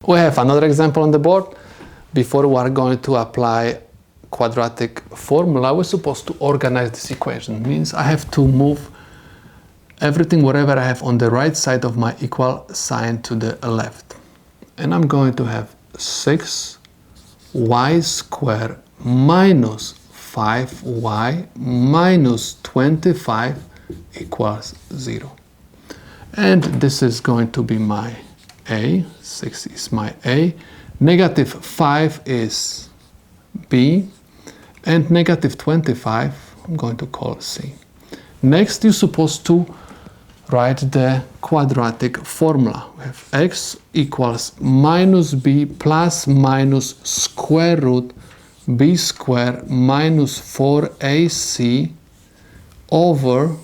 We have another example on the board. Before we are going to apply quadratic formula, we're supposed to organize this equation. It means I have to move everything, whatever I have on the right side of my equal sign, to the left. And I'm going to have 6y squared minus 5y minus 25 equals 0. And this is going to be my A. 6 is my A. Negative 5 is B. And negative 25 I'm going to call C. Next, you're supposed to write the quadratic formula. We have x equals minus b plus minus square root b squared minus 4ac over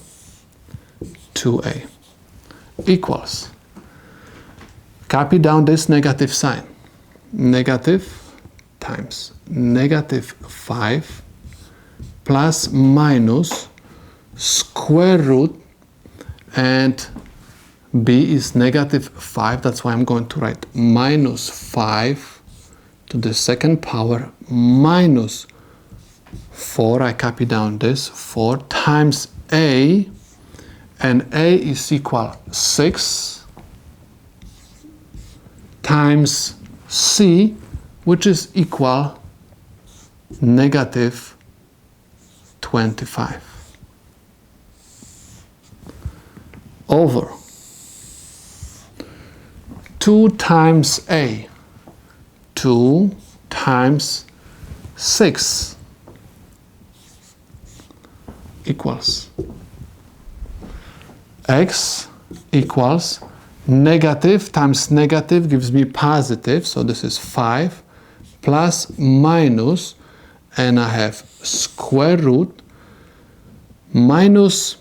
2a equals. Copy down this negative sign. Negative times negative 5 plus minus square root, and b is negative 5, that's why I'm going to write minus 5 to the second power minus 4. I copy down this 4 times a, and a is equal 6 times c, which is equal negative 25 over 2 times a, 2 times 6 equals x equals negative times negative gives me positive, so this is 5 plus minus, and I have square root minus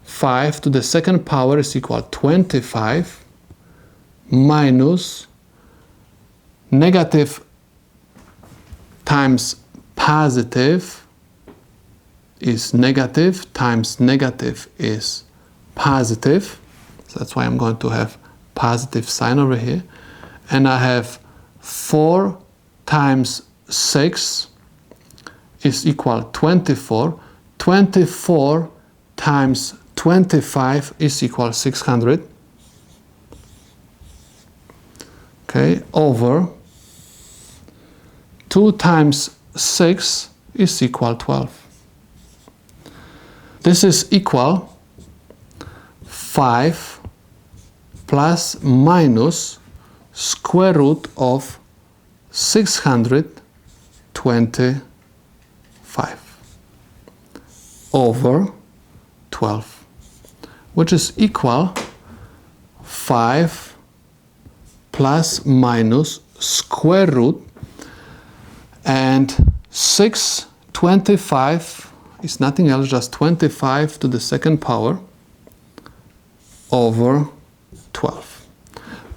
5 to the second power is equal 25 minus negative times positive is negative times negative is positive. So that's why I'm going to have positive sign over here. And I have 4 times 6 is equal 24. 24 times 25 is equal 600. Okay, over 2 times 6 is equal 12. This is equal 5 plus minus square root of 625 over 12, which is equal 5 plus minus square root, and 625 is nothing else, just 25 to the second power over 12.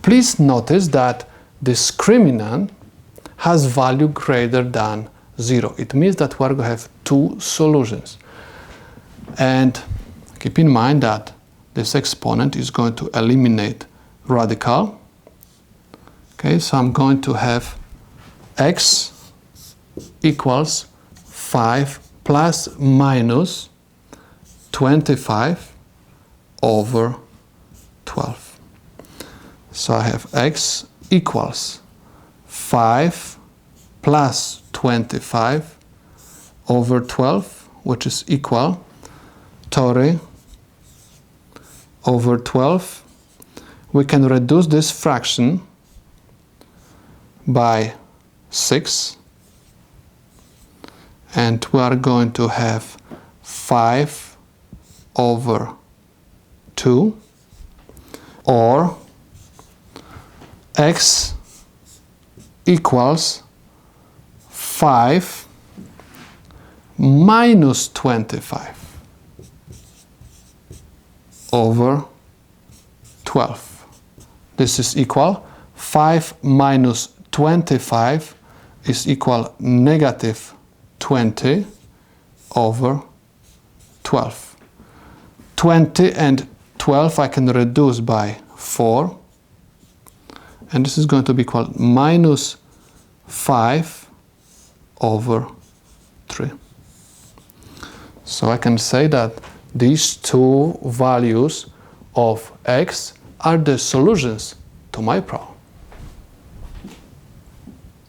Please notice that discriminant has value greater than 0. It means that we're going to have two solutions. And keep in mind that this exponent is going to eliminate radical. Okay, so I'm going to have x equals 5 plus minus 25 over 12. So I have x equals 5 plus 25 over 12, which is equal 30 over 12. We can reduce this fraction by 6, and we are going to have 5 over 2, or x equals 5 minus 25 over 12. This is equal 5 minus 25 is equal negative 20 over 12. 20 and 12 I can reduce by 4, and this is going to be equal to minus 5 over 3. So I can say that these two values of x are the solutions to my problem.